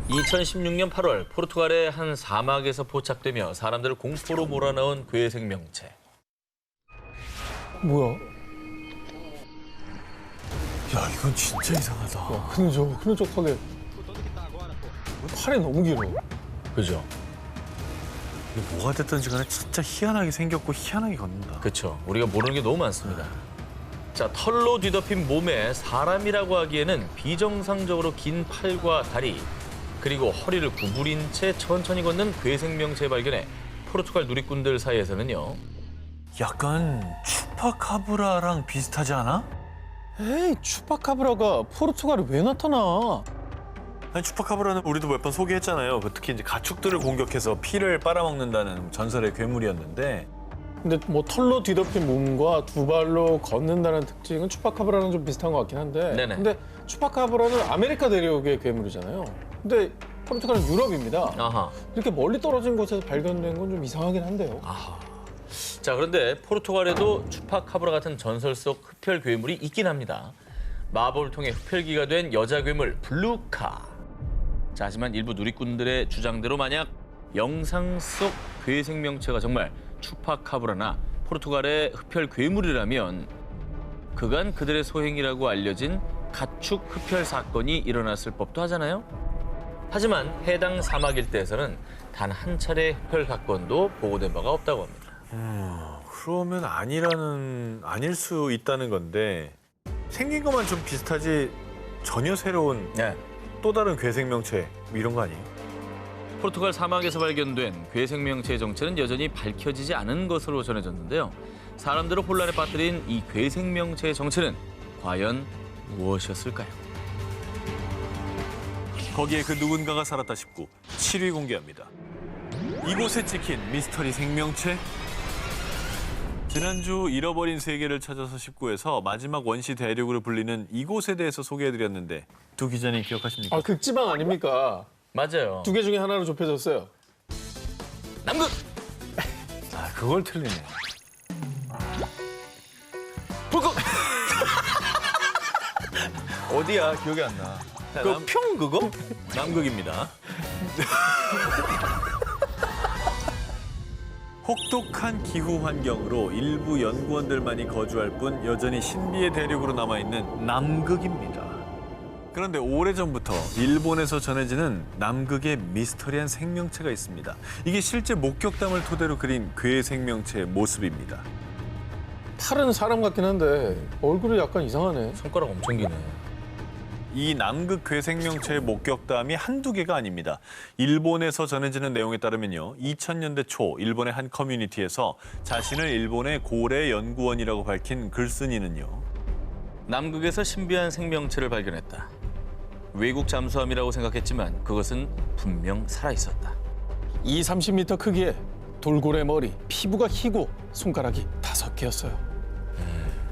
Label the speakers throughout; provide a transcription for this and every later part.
Speaker 1: 2016년 8월 포르투갈의 한 사막에서 포착되며 사람들을 공포로 몰아넣은 괴 생명체.
Speaker 2: 뭐야?
Speaker 3: 야, 이건 진짜 이상하다.
Speaker 2: 흐느적하게. 팔이 너무 길어.
Speaker 1: 그죠?
Speaker 3: 이게 뭐가 됐든지 간에 진짜 희한하게 생겼고 희한하게 걷는다.
Speaker 1: 그렇죠. 우리가 모르는 게 너무 많습니다. 자, 털로 뒤덮인 몸에 사람이라고 하기에는 비정상적으로 긴 팔과 다리, 그리고 허리를 구부린 채 천천히 걷는 괴 생명체 발견에 포르투갈 누리꾼들 사이에서는요.
Speaker 3: 약간 추파카브라랑 비슷하지 않아?
Speaker 2: 에이, 추파카브라가 포르투갈에 왜 나타나?
Speaker 3: 아니, 추파카브라는 우리도 몇 번 소개했잖아요. 특히 이제 가축들을 공격해서 피를 빨아먹는다는 전설의 괴물이었는데
Speaker 2: 근데 뭐 털로 뒤덮인 몸과 두 발로 걷는다는 특징은 추파카브라랑 좀 비슷한 것 같긴 한데.
Speaker 1: 네네.
Speaker 2: 근데 추파카브라는 아메리카 대륙의 괴물이잖아요. 근데 포르투갈은 유럽입니다.
Speaker 1: 아하.
Speaker 2: 이렇게 멀리 떨어진 곳에서 발견된 건 좀 이상하긴 한데요.
Speaker 1: 아하. 자, 그런데 포르투갈에도 추파카브라 같은 전설 속 흡혈 괴물이 있긴 합니다. 마법을 통해 흡혈귀가 된 여자 괴물 블루카. 자, 하지만 일부 누리꾼들의 주장대로 만약 영상 속 괴 생명체가 정말 추파카브라나 포르투갈의 흡혈 괴물이라면 그간 그들의 소행이라고 알려진 가축 흡혈 사건이 일어났을 법도 하잖아요. 하지만 해당 사막 일대에서는 단 한 차례 흡혈 사건도 보고된 바가 없다고 합니다.
Speaker 3: 그러면 아닐 수 있다는 건데 생긴 것만 좀 비슷하지 전혀 새로운
Speaker 1: 네.
Speaker 3: 또 다른 괴생명체 뭐 이런 거 아니에요?
Speaker 1: 포르투갈 사막에서 발견된 괴 생명체의 정체는 여전히 밝혀지지 않은 것으로 전해졌는데요. 사람들을 혼란에 빠뜨린 이 괴 생명체의 정체는 과연 무엇이었을까요?
Speaker 3: 거기에 그 누군가가 살았다 싶고 7위 공개합니다. 이곳에 찍힌 미스터리 생명체? 지난주 잃어버린 세계를 찾아서 19에서 마지막 원시 대륙으로 불리는 이곳에 대해서 소개해드렸는데 두 기자님 기억하십니까?
Speaker 2: 아, 극지방 아닙니까?
Speaker 1: 맞아요.
Speaker 2: 두 개 중에 하나로 좁혀졌어요.
Speaker 1: 남극!
Speaker 3: 아, 그걸 틀리네.
Speaker 1: 북극!
Speaker 3: 어디야? 기억이 안 나.
Speaker 1: 그 평 그거?
Speaker 3: 남극입니다. 혹독한 기후 환경으로 일부 연구원들만이 거주할 뿐 여전히 신비의 대륙으로 남아있는 남극입니다. 그런데 오래전부터 일본에서 전해지는 남극의 미스터리한 생명체가 있습니다. 이게 실제 목격담을 토대로 그린 괴 생명체의 모습입니다.
Speaker 2: 팔은 사람 같긴 한데 얼굴이 약간 이상하네.
Speaker 1: 손가락 엄청 기네.
Speaker 3: 이 남극 괴 생명체의 목격담이 한두 개가 아닙니다. 일본에서 전해지는 내용에 따르면요. 2000년대 초 일본의 한 커뮤니티에서 자신을 일본의 고래 연구원이라고 밝힌 글쓴이는요.
Speaker 1: 남극에서 신비한 생명체를 발견했다. 외국 잠수함이라고 생각했지만 그것은 분명 살아있었다.
Speaker 2: 30m 크기에 돌고래 머리, 피부가 희고 손가락이 5개였어요.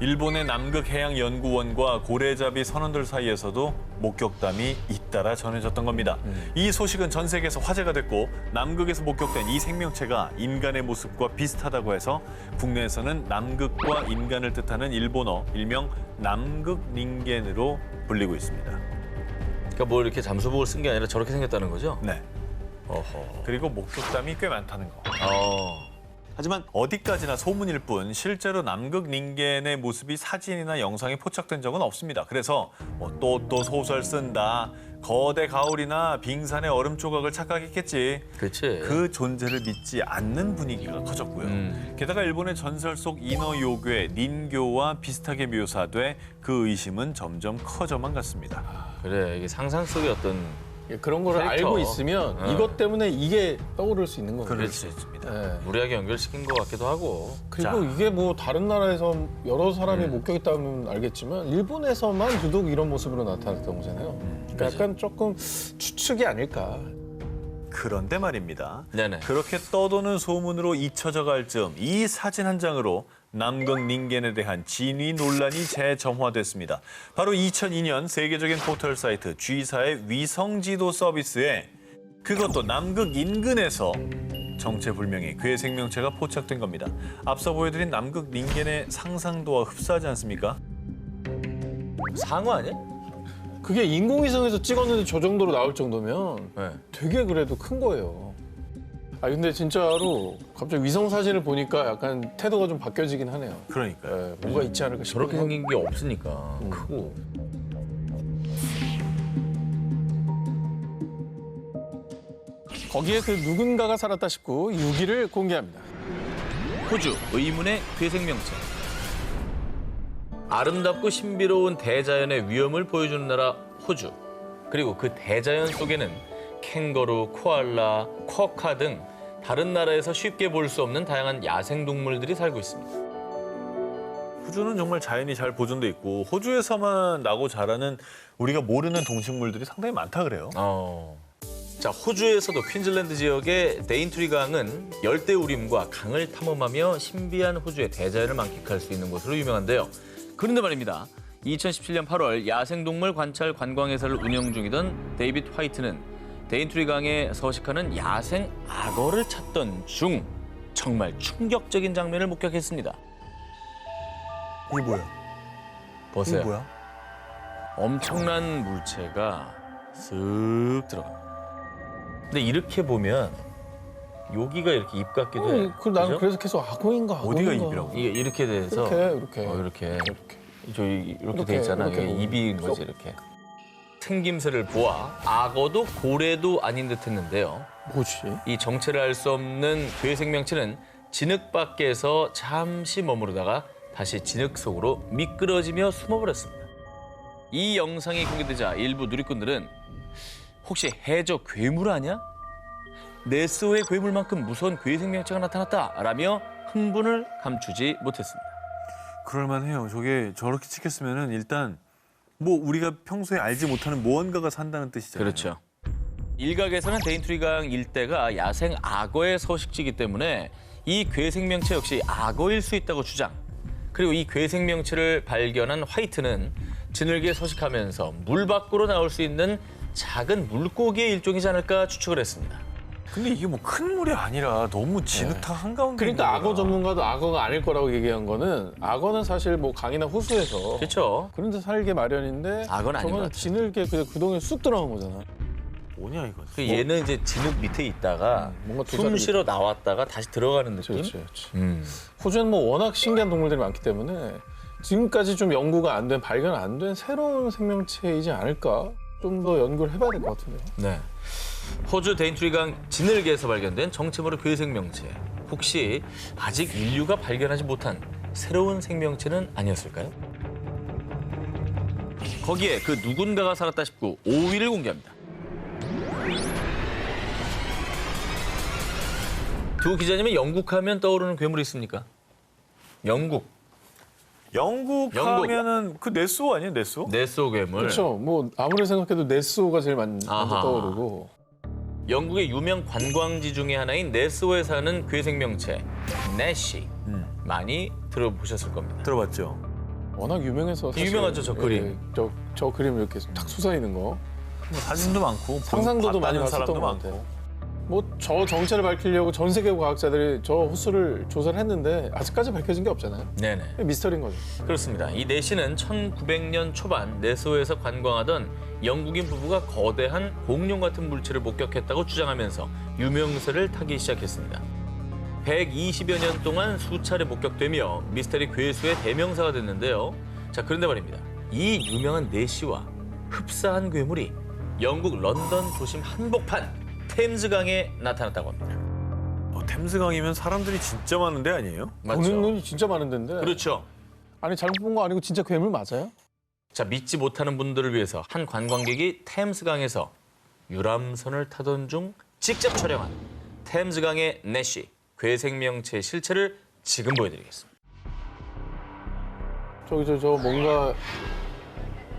Speaker 3: 일본의 남극해양연구원과 고래잡이 선원들 사이에서도 목격담이 잇따라 전해졌던 겁니다. 이 소식은 전 세계에서 화제가 됐고 남극에서 목격된 이 생명체가 인간의 모습과 비슷하다고 해서 국내에서는 남극과 인간을 뜻하는 일본어 일명 남극 닌겐으로 불리고 있습니다.
Speaker 1: 그러니까 뭐 이렇게 잠수복을 쓴 게 아니라 저렇게 생겼다는 거죠?
Speaker 3: 네.
Speaker 1: 어허.
Speaker 3: 그리고 목격담이 꽤 많다는 거.
Speaker 1: 어.
Speaker 3: 하지만 어디까지나 소문일 뿐 실제로 남극 닌겐의 모습이 사진이나 영상에 포착된 적은 없습니다. 그래서 또 소설 쓴다, 거대 가오리나 빙산의 얼음 조각을 착각했겠지.
Speaker 1: 그렇지.
Speaker 3: 그 존재를 믿지 않는 분위기가 커졌고요. 게다가 일본의 전설 속 인어 요괴 닌교와 비슷하게 묘사돼 그 의심은 점점 커져만 갔습니다.
Speaker 1: 그래, 이게 상상 속의 어떤
Speaker 2: 그런 거를
Speaker 1: 캐릭터.
Speaker 2: 알고 있으면
Speaker 1: 어.
Speaker 2: 이것 때문에 이게 떠오를 수 있는 거예요.
Speaker 3: 그럴 수 있습니다.
Speaker 2: 네.
Speaker 1: 무리하게 연결시킨 것 같기도 하고.
Speaker 2: 그리고
Speaker 3: 자.
Speaker 2: 이게 뭐 다른 나라에서 여러 사람이 목격했다면 알겠지만 일본에서만 유독 이런 모습으로 나타났던 거잖아요. 그러니까 약간 조금 추측이 아닐까.
Speaker 3: 그런데 말입니다.
Speaker 1: 네네.
Speaker 3: 그렇게 떠도는 소문으로 잊혀져 갈 즈음 이 사진 한 장으로 남극 닌겐에 대한 진위 논란이 재점화됐습니다. 바로 2002년 세계적인 포털 사이트 G사의 위성 지도 서비스에 그것도 남극 인근에서 정체불명의 괴 생명체가 포착된 겁니다. 앞서 보여드린 남극 닌겐의 상상도와 흡사하지 않습니까?
Speaker 1: 상어 아니야?
Speaker 2: 그게 인공위성에서 찍었는데 저 정도로 나올 정도면
Speaker 1: 네.
Speaker 2: 되게 그래도 큰 거예요. 아 근데 진짜로 갑자기 위성 사진을 보니까 약간 태도가 좀 바뀌어지긴 하네요.
Speaker 3: 그러니까요.
Speaker 2: 예, 뭔가 있지 않을까 싶어요.
Speaker 1: 저렇게 생긴 게 없으니까 크고.
Speaker 2: 거기에 그 누군가가 살았다 싶고 6위를 공개합니다.
Speaker 1: 호주 의문의 괴생명체. 아름답고 신비로운 대자연의 위험을 보여주는 나라 호주. 그리고 그 대자연 속에는 캥거루, 코알라, 쿼카 등 다른 나라에서 쉽게 볼 수 없는 다양한 야생동물들이 살고 있습니다.
Speaker 3: 호주는 정말 자연이 잘 보존돼 있고 호주에서만 나고 자라는 우리가 모르는 동식물들이 상당히 많다 그래요.
Speaker 1: 자, 호주에서도 퀸즐랜드 지역의 데인트리 강은 열대우림과 강을 탐험하며 신비한 호주의 대자연을 만끽할 수 있는 곳으로 유명한데요. 그런데 말입니다. 2017년 8월 야생동물 관찰 관광회사를 운영 중이던 데이빗 화이트는 데인트리 강에 서식하는 야생 악어를 찾던 중 정말 충격적인 장면을 목격했습니다.
Speaker 3: 이게 뭐야?
Speaker 1: 보세요.
Speaker 3: 이게 뭐야?
Speaker 1: 엄청난 물체가 쓱 들어갑니다. 근데 이렇게 보면 여기가 이렇게 입 같기도 해요.
Speaker 2: 나는
Speaker 1: 그죠?
Speaker 2: 그래서 계속 악어인가
Speaker 3: 어디가
Speaker 2: 악어인가.
Speaker 3: 입이라고?
Speaker 1: 이게 이렇게 돼서
Speaker 2: 이렇게.
Speaker 1: 이렇게
Speaker 2: 이렇게.
Speaker 1: 이렇게 돼 있잖아.
Speaker 2: 이렇게
Speaker 1: 이게
Speaker 2: 보면.
Speaker 1: 입인 거지 이렇게. 생김새를 보아 악어도 고래도 아닌 듯했는데요.
Speaker 2: 뭐지?
Speaker 1: 이 정체를 알 수 없는 괴생명체는 진흙 밖에서 잠시 머무르다가 다시 진흙 속으로 미끄러지며 숨어버렸습니다. 이 영상이 공개되자 일부 누리꾼들은 혹시 해저 괴물 아니야? 네스호의 괴물만큼 무서운 괴생명체가 나타났다라며 흥분을 감추지 못했습니다.
Speaker 3: 그럴만해요. 저게 저렇게 찍혔으면은 일단 뭐 우리가 평소에 알지 못하는 무언가가 산다는 뜻이잖아요.
Speaker 1: 그렇죠. 일각에서는 데인트리 강 일대가 야생 악어의 서식지이기 때문에 이 괴생명체 역시 악어일 수 있다고 주장. 그리고 이 괴생명체를 발견한 화이트는 진흙에 서식하면서 물 밖으로 나올 수 있는 작은 물고기의 일종이지 않을까 추측을 했습니다.
Speaker 3: 근데 이게 뭐 큰 물이 아니라 너무 진흙탕 한가운데
Speaker 2: 그러니까
Speaker 3: 있는
Speaker 2: 악어
Speaker 3: 거라.
Speaker 2: 전문가도 악어가 아닐 거라고 얘기한 거는 악어는 사실 뭐 강이나 호수에서
Speaker 1: 그렇죠.
Speaker 2: 그런 데 살게 마련인데
Speaker 1: 악어는 아닌 것
Speaker 2: 저거는
Speaker 1: 같아요.
Speaker 2: 진흙에 그냥 그 동에 쑥 들어간 거잖아.
Speaker 3: 뭐냐 이거.
Speaker 1: 그 얘는 이제 진흙 밑에 있다가
Speaker 2: 뭔가 두
Speaker 1: 숨
Speaker 2: 자리
Speaker 1: 쉬러 나왔다가 다시 들어가는 느낌?
Speaker 2: 그렇지.
Speaker 1: 음.
Speaker 2: 호주는 뭐 워낙 신기한 동물들이 많기 때문에 지금까지 좀 연구가 안 된, 발견 안 된 새로운 생명체이지 않을까? 좀 더 연구를 해봐야 될 것 같은데요.
Speaker 1: 네. 호주 데인트리 강 진흙에서 발견된 정체 모를 괴생명체. 혹시 아직 인류가 발견하지 못한 새로운 생명체는 아니었을까요? 거기에 그 누군가가 살았다 싶고 5위를 공개합니다. 두 기자님은 영국하면 떠오르는 괴물이 있습니까? 영국,
Speaker 3: 영국 하면은 그 네스호 아니에요, 네스호?
Speaker 1: 네스호 괴물.
Speaker 2: 그렇죠. 뭐 아무리 생각해도 네스호가 제일 먼저
Speaker 1: 아하.
Speaker 2: 떠오르고.
Speaker 1: 영국의 유명 관광지 중에 하나인 네스호에 사는 괴생명체 내시. 많이 들어보셨을 겁니다.
Speaker 3: 들어봤죠.
Speaker 2: 워낙 유명해서 사실,
Speaker 1: 유명하죠, 저 그림.
Speaker 2: 저 그림 이렇게 탁 솟아있는 거.
Speaker 3: 뭐 사진도 많고
Speaker 2: 상상도도 많이
Speaker 3: 봤다는
Speaker 2: 봤었던
Speaker 3: 사람도
Speaker 2: 것
Speaker 3: 많고.
Speaker 2: 같아요. 뭐 저 정체를 밝히려고 전 세계 과학자들이 저 호수를 조사를 했는데 아직까지 밝혀진 게 없잖아요.
Speaker 1: 네네.
Speaker 2: 미스터리인 거죠.
Speaker 1: 그렇습니다. 이 내시는 1900년 초반 네스호에서 관광하던 영국인 부부가 거대한 공룡 같은 물체를 목격했다고 주장하면서 유명세를 타기 시작했습니다. 120여 년 동안 수차례 목격되며 미스터리 괴수의 대명사가 됐는데요. 자, 그런데 말입니다. 이 유명한 내시와 흡사한 괴물이 영국 런던 도심 한복판 템즈강에 나타났다고 합니다.
Speaker 3: 템스강이면 사람들이 진짜 많은 데 아니에요?
Speaker 2: 보는 눈이 진짜 많은 데인데.
Speaker 1: 그렇죠.
Speaker 2: 아니 잘못 본 거 아니고 진짜 괴물 맞아요?
Speaker 1: 자, 믿지 못하는 분들을 위해서 한 관광객이 템스강에서 유람선을 타던 중 직접 촬영한 템스강의 내시 괴생명체의 실체를 지금 보여드리겠습니다.
Speaker 2: 저기 저 뭔가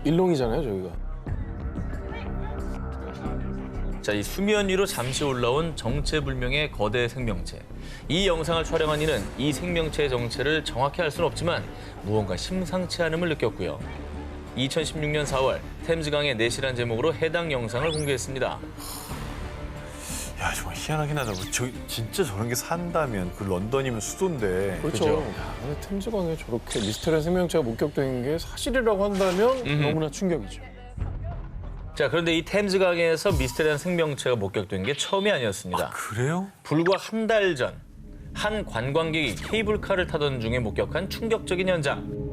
Speaker 2: 일롱이잖아요, 저기가.
Speaker 1: 자, 이 수면 위로 잠시 올라온 정체불명의 거대 생명체. 이 영상을 촬영한 이는 이 생명체의 정체를 정확히 알 수는 없지만 무언가 심상치 않음을 느꼈고요. 2016년 4월 템즈강의 내시란 제목으로 해당 영상을 공개했습니다.
Speaker 3: 야 정말 희한하긴 하다. 진짜 저런 게 산다면 그 런던이면 수도인데.
Speaker 2: 그렇죠.
Speaker 1: 그죠?
Speaker 2: 야, 근데 템즈강에 저렇게 미스터리한 생명체가 목격된 게 사실이라고 한다면 너무나 충격이죠.
Speaker 1: 자, 그런데 이 템즈강에서 미스테리한 생명체가 목격된 게 처음이 아니었습니다.
Speaker 3: 그래요?
Speaker 1: 불과 한 달 전, 한 관광객이 케이블카를 타던 중에 목격한 충격적인 현장.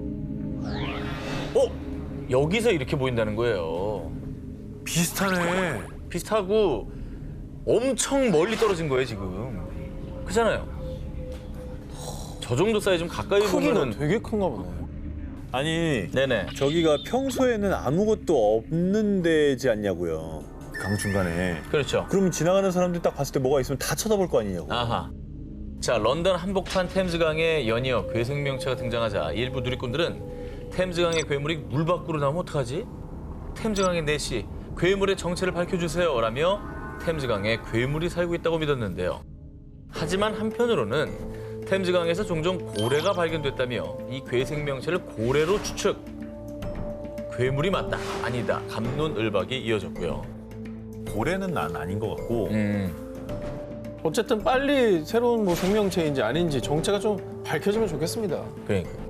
Speaker 1: 여기서 이렇게 보인다는 거예요.
Speaker 3: 비슷하네.
Speaker 1: 비슷하고 엄청 멀리 떨어진 거예요, 지금. 그잖아요. 저 정도 사이즈면 가까이
Speaker 2: 크기는
Speaker 1: 보면은
Speaker 2: 되게 큰가 보네.
Speaker 4: 아니
Speaker 1: 네네.
Speaker 4: 저기가 평소에는 아무것도 없는 데지 않냐고요. 강 중간에.
Speaker 1: 그렇죠.
Speaker 4: 그럼 지나가는 사람들 딱 봤을 때 뭐가 있으면 다 쳐다볼 거 아니냐고.
Speaker 1: 아하. 자, 런던 한복판 템즈강에 연이어 괴생명체가 등장하자 일부 누리꾼들은 템즈강의 괴물이 물 밖으로 나오면 어떡하지? 템즈강의 내시, 괴물의 정체를 밝혀주세요 라며 템즈강에 괴물이 살고 있다고 믿었는데요. 하지만 한편으로는 템즈강에서 종종 고래가 발견됐다며 이 괴생명체를 고래로 추측. 괴물이 맞다, 아니다, 갑론을박이 이어졌고요.
Speaker 3: 고래는 난 아닌 것 같고
Speaker 2: 어쨌든 빨리 새로운 뭐 생명체인지 아닌지 정체가 좀 밝혀지면 좋겠습니다.
Speaker 1: 그러니까.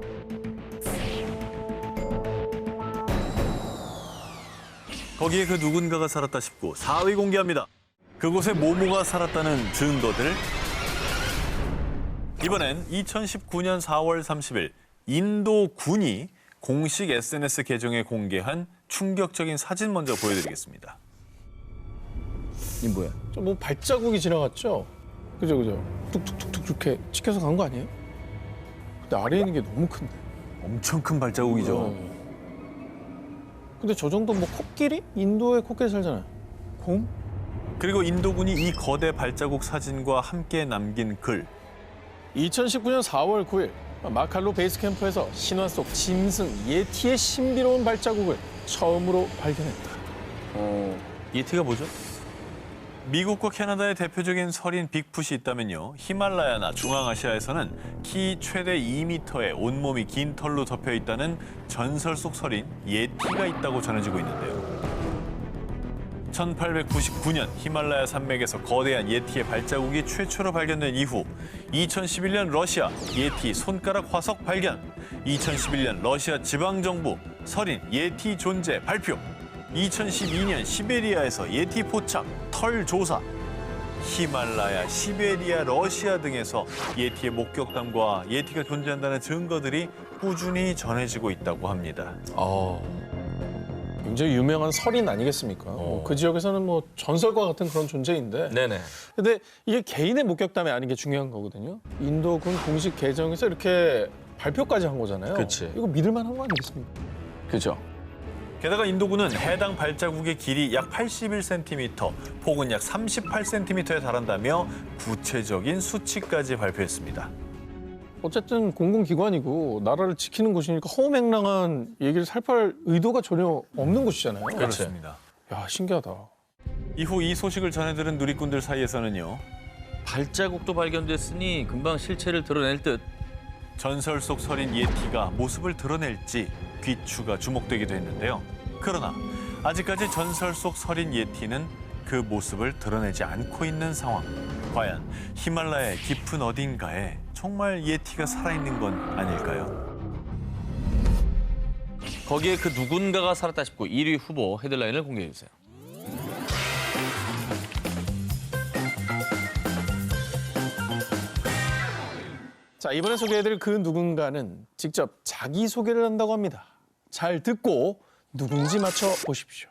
Speaker 3: 거기에 그 누군가가 살았다 싶고 4위 공개합니다. 그곳에 모모가 살았다는 증거들. 이번엔 2019년 4월 30일 인도 군이 공식 SNS 계정에 공개한 충격적인 사진 먼저 보여드리겠습니다.
Speaker 1: 이 뭐야?
Speaker 2: 저 뭐 발자국이 지나갔죠? 그죠. 툭툭툭툭 이렇게 찍혀서 간 거 아니에요? 근데 아래에 있는 게 너무 큰데.
Speaker 3: 엄청 큰 발자국이죠.
Speaker 2: 근데 저 정도 뭐 코끼리? 인도에 코끼리 살잖아요. 곰?
Speaker 3: 그리고 인도군이 이 거대 발자국 사진과 함께 남긴 글.
Speaker 2: 2019년 4월 9일 마칼로 베이스 캠프에서 신화 속 짐승 예티의 신비로운 발자국을 처음으로 발견했다.
Speaker 1: 예티가 뭐죠?
Speaker 3: 미국과 캐나다의 대표적인 설인 빅풋이 있다면요. 히말라야나 중앙아시아에서는 키 최대 2m의 온몸이 긴 털로 덮여 있다는 전설 속 설인 예티가 있다고 전해지고 있는데요. 1899년 히말라야 산맥에서 거대한 예티의 발자국이 최초로 발견된 이후 2011년 러시아 예티 손가락 화석 발견, 2011년 러시아 지방정부 설인 예티 존재 발표, 2012년 시베리아에서 예티 포착, 털 조사, 히말라야, 시베리아, 러시아 등에서 예티의 목격담과 예티가 존재한다는 증거들이 꾸준히 전해지고 있다고 합니다.
Speaker 2: 굉장히 유명한 설인 아니겠습니까? 그 지역에서는 뭐 전설과 같은 그런 존재인데.
Speaker 1: 네네.
Speaker 2: 근데 이게 개인의 목격담이 아닌 게 중요한 거거든요. 인도군 공식 계정에서 이렇게 발표까지 한 거잖아요.
Speaker 1: 그치.
Speaker 2: 이거 믿을만 한 거 아니겠습니까?
Speaker 1: 그죠.
Speaker 3: 게다가 인도군은 해당 발자국의 길이 약 81cm, 폭은 약 38cm에 달한다며 구체적인 수치까지 발표했습니다.
Speaker 2: 어쨌든 공공기관이고 나라를 지키는 곳이니까 허무맹랑한 얘기를 살펴할 의도가 전혀 없는 곳이잖아요.
Speaker 3: 그렇습니다.
Speaker 2: 야, 신기하다.
Speaker 3: 이후 이 소식을 전해들은 누리꾼들 사이에서는요.
Speaker 1: 발자국도 발견됐으니 금방 실체를 드러낼 듯.
Speaker 3: 전설 속 설인 예티가 모습을 드러낼지 귀추가 주목되기도 했는데요. 그러나 아직까지 전설 속 설인 예티는 그 모습을 드러내지 않고 있는 상황. 과연 히말라야의 깊은 어딘가에 정말 예티가 살아있는 건 아닐까요?
Speaker 1: 거기에 그 누군가가 살았다 싶고 1위 후보 헤드라인을 공개해 주세요.
Speaker 2: 자, 이번에 소개해드릴 그 누군가는 직접 자기소개를 한다고 합니다. 잘 듣고 누군지 맞춰보십시오.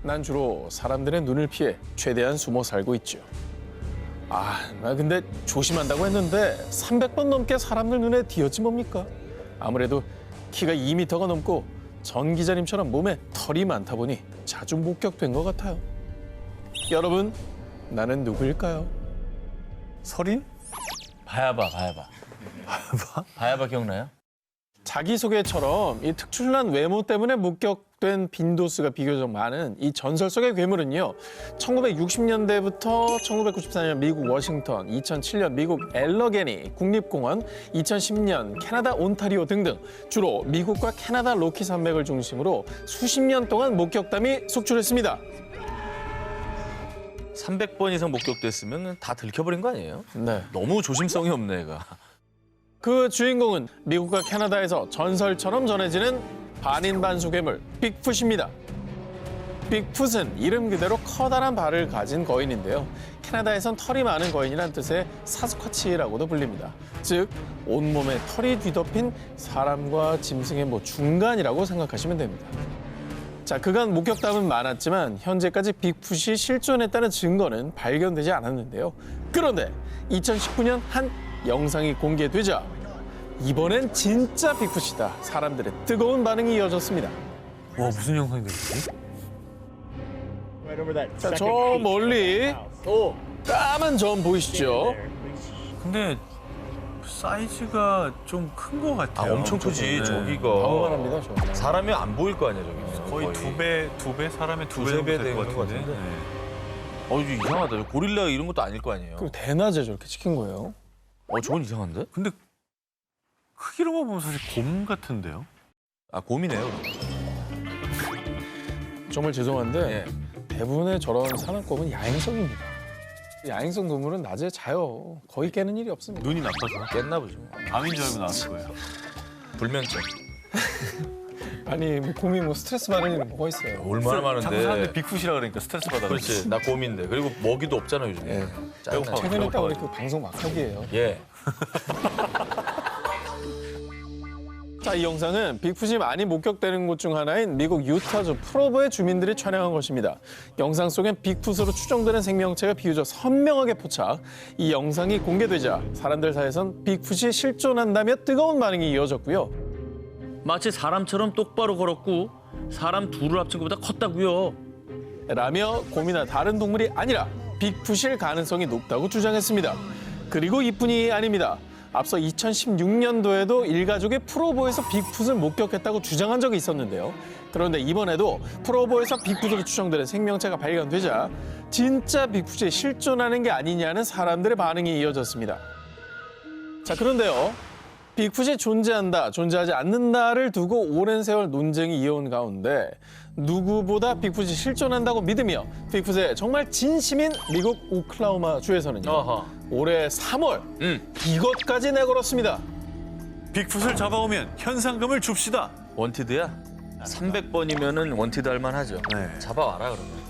Speaker 2: 난 주로 사람들의 눈을 피해 최대한 숨어 살고 있죠. 나 근데 조심한다고 했는데 300번 넘게 사람들 눈에 띄었지 뭡니까? 아무래도 키가 2m가 넘고 전 기자님처럼 몸에 털이 많다 보니 자주 목격된 것 같아요. 여러분, 나는 누구일까요?
Speaker 3: 설인?
Speaker 1: 바야바. 바야바 기억나요?
Speaker 2: 자기소개처럼 이 특출난 외모 때문에 목격된 빈도수가 비교적 많은 이 전설 속의 괴물은요. 1960년대부터 1994년 미국 워싱턴, 2007년 미국 엘러게니 국립공원, 2010년 캐나다 온타리오 등등 주로 미국과 캐나다 로키 산맥을 중심으로 수십 년 동안 목격담이 속출했습니다.
Speaker 1: 300번 이상 목격됐으면 다 들켜버린 거 아니에요?
Speaker 2: 네.
Speaker 1: 너무 조심성이 없네, 얘가.
Speaker 2: 그 주인공은 미국과 캐나다에서 전설처럼 전해지는 반인반수 괴물 빅풋입니다. 빅풋은 이름 그대로 커다란 발을 가진 거인인데요. 캐나다에선 털이 많은 거인이란 뜻의 사스쿼치라고도 불립니다. 즉 온몸에 털이 뒤덮인 사람과 짐승의 중간이라고 생각하시면 됩니다. 자, 그간 목격담은 많았지만 현재까지 빅풋이 실존했다는 증거는 발견되지 않았는데요. 그런데 2019년 한 영상이 공개되자 이번엔 진짜 빅풋이다. 사람들의 뜨거운 반응이 이어졌습니다.
Speaker 3: 와, 무슨 영상이 되지?
Speaker 2: 자, 저 멀리 까만 점 보이시죠?
Speaker 3: 근데 사이즈가 좀 큰 것 같아요.
Speaker 1: 엄청 크지,
Speaker 3: 네.
Speaker 1: 저기가.
Speaker 2: 방어만합니다, 저.
Speaker 1: 사람이 안 보일 거 아니야, 저기.
Speaker 3: 거의 두 배, 사람의 두 배
Speaker 1: 두세
Speaker 3: 정도
Speaker 1: 배
Speaker 3: 될 것
Speaker 1: 되는 것
Speaker 3: 같은데.
Speaker 1: 같은데.
Speaker 3: 네.
Speaker 1: 이거 이상하다. 고릴라 이런 것도 아닐 거 아니에요.
Speaker 2: 그리고 대낮에 저렇게 찍힌 거예요.
Speaker 1: 저건 이상한데?
Speaker 3: 근데 크기로만 보면 사실 곰 같은데요?
Speaker 1: 아, 곰이네요.
Speaker 2: 정말 죄송한데
Speaker 1: 예.
Speaker 2: 대부분의 저런 사납곰은 야행성입니다. 야행성 동물은 낮에 자요. 거의 깨는 일이 없습니다.
Speaker 3: 눈이 나빠서
Speaker 1: 깼나 보죠.
Speaker 3: 밤인 줄 알고 나왔을 거예요.
Speaker 1: 불면증.
Speaker 2: 아니 곰이 스트레스 받는 일이 뭐가 있어요?
Speaker 1: 얼마나
Speaker 3: 자꾸 사람들이
Speaker 1: 많은데.
Speaker 3: 빅풋이라 그러니까 스트레스 받아.
Speaker 1: 그렇지. 나 곰인데. 그리고 먹이도 없잖아, 요즘에.
Speaker 2: 예.
Speaker 1: 짜증나.
Speaker 2: 최근에 딱 우리 그 방송 막하기예요.
Speaker 1: 예.
Speaker 2: 자, 이 영상은 빅풋이 많이 목격되는 곳 중 하나인 미국 유타주 프로보의 주민들이 촬영한 것입니다. 영상 속엔 빅풋으로 추정되는 생명체가 비교적 선명하게 포착. 이 영상이 공개되자 사람들 사이에선 빅풋이 실존한다며 뜨거운 반응이 이어졌고요.
Speaker 1: 마치 사람처럼 똑바로 걸었고 사람 둘을 합친 것보다 컸다고요.
Speaker 2: 라며 곰이나 다른 동물이 아니라 빅풋일 가능성이 높다고 주장했습니다. 그리고 이뿐이 아닙니다. 앞서 2016년도에도 일가족이 프로보에서 빅풋을 목격했다고 주장한 적이 있었는데요. 그런데 이번에도 프로보에서 빅풋으로 추정되는 생명체가 발견되자 진짜 빅풋이 실존하는 게 아니냐는 사람들의 반응이 이어졌습니다. 자, 그런데요. 빅풋이 존재한다, 존재하지 않는다를 두고 오랜 세월 논쟁이 이어온 가운데 누구보다 빅풋이 실존한다고 믿으며 빅풋에 정말 진심인 미국 오클라호마 주에서는요.
Speaker 1: 어허.
Speaker 2: 올해 3월 이것까지 내걸었습니다.
Speaker 3: 빅풋을 잡아오면 현상금을 줍시다.
Speaker 1: 원티드야? 300번이면은 원티드 할 만하죠.
Speaker 3: 네.
Speaker 1: 잡아와라, 그러면.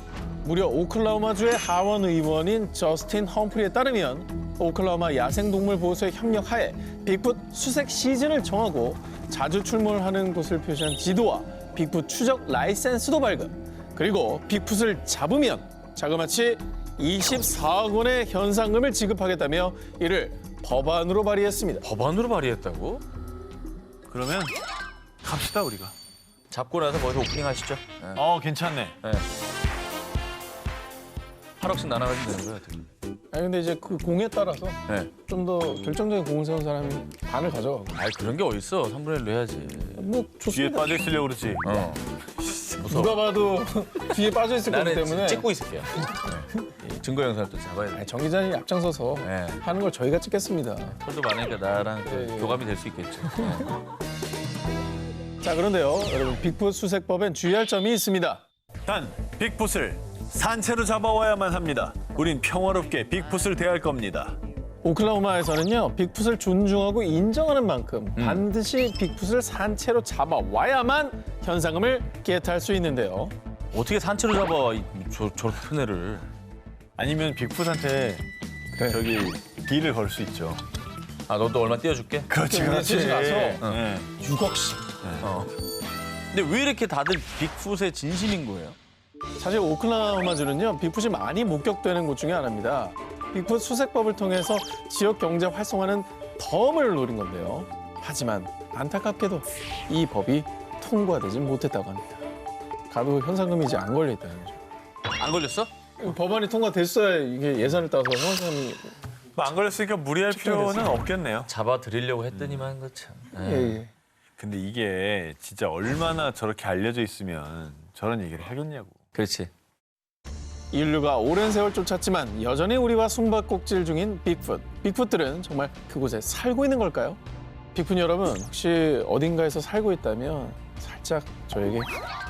Speaker 2: 무려 오클라호마주의 하원 의원인 저스틴 험프리에 따르면 오클라호마 야생동물보호소의 협력하에 빅풋 수색 시즌을 정하고 자주 출몰하는 곳을 표시한 지도와 빅풋 추적 라이센스도 발급. 그리고 빅풋을 잡으면 자그마치 24억 원의 현상금을 지급하겠다며 이를 법안으로 발의했습니다.
Speaker 1: 법안으로 발의했다고?
Speaker 3: 그러면 갑시다 우리가.
Speaker 1: 잡고 나서 거기서 오프닝 하시죠. 네.
Speaker 3: 괜찮네.
Speaker 1: 네. 8억씩 나눠가지고 되는 거야, 어떻게.
Speaker 2: 아니 근데 이제 그 공에 따라서
Speaker 1: 네.
Speaker 2: 좀 더 결정적인 공을 세운 사람이 반을 가져가고.
Speaker 1: 아이, 그런 게 어딨어. 3분의 1로 해야지.
Speaker 2: 뭐
Speaker 3: 뒤에
Speaker 2: 좋습니다.
Speaker 3: 빠져 있으려고 그러지.
Speaker 1: 무서워.
Speaker 2: 누가 봐도 뒤에 빠져 있을 거기
Speaker 1: 나는
Speaker 2: 때문에.
Speaker 1: 찍고 있을게요. 네. 이 증거 영상을 또 잡아야 돼.
Speaker 2: 아니, 정 기자님 앞장서서
Speaker 1: 네.
Speaker 2: 하는 걸 저희가 찍겠습니다.
Speaker 1: 털도 많으니까 나랑 또
Speaker 2: 예.
Speaker 1: 교감이 될 수 있겠죠. 네.
Speaker 2: 자, 그런데요, 여러분 빅풋 수색법엔 주의할 점이 있습니다.
Speaker 3: 단 빅풋을 산채로 잡아와야만 합니다. 우린 평화롭게 빅풋을 대할 겁니다.
Speaker 2: 오클라호마에서는요, 빅풋을 존중하고 인정하는 만큼 반드시 빅풋을 산채로 잡아와야만 현상금을 겟할 수 있는데요.
Speaker 1: 어떻게 산채로 잡아, 저렇게 큰 애를.
Speaker 3: 아니면 빅풋한테
Speaker 2: 그래.
Speaker 3: 저기 딜을 걸 수 있죠.
Speaker 1: 아, 너도 얼마 띄워줄게?
Speaker 3: 그렇지,
Speaker 2: 그렇지. 가서
Speaker 3: 네.
Speaker 2: 6억씩.
Speaker 1: 근데 왜 이렇게 다들 빅풋의 진심인 거예요?
Speaker 2: 사실 오클라호마주는요, 빅풋이 많이 목격되는 곳 중에 하나입니다. 빅풋 수색법을 통해서 지역 경제 활성화는 덤을 노린 건데요. 하지만 안타깝게도 이 법이 통과되지 못했다고 합니다. 가도 현상금이 이제 안 걸려 있다는 거죠.
Speaker 1: 안 걸렸어?
Speaker 2: 법안이 통과됐어야 이게 예산을 따서 현상금이
Speaker 3: 안 걸렸으니까 무리할 필요는 없겠네요.
Speaker 1: 잡아드리려고 했더니만 그 참.
Speaker 2: 예.
Speaker 3: 근데 이게 진짜 얼마나 저렇게 알려져 있으면 저런 얘기를 하겠냐고.
Speaker 1: 그렇지.
Speaker 2: 인류가 오랜 세월 쫓았지만 여전히 우리와 숨바꼭질 중인 빅풋. 빅풋들은 정말 그곳에 살고 있는 걸까요? 빅풋 여러분, 혹시 어딘가에서 살고 있다면 살짝 저에게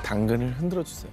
Speaker 2: 당근을 흔들어 주세요.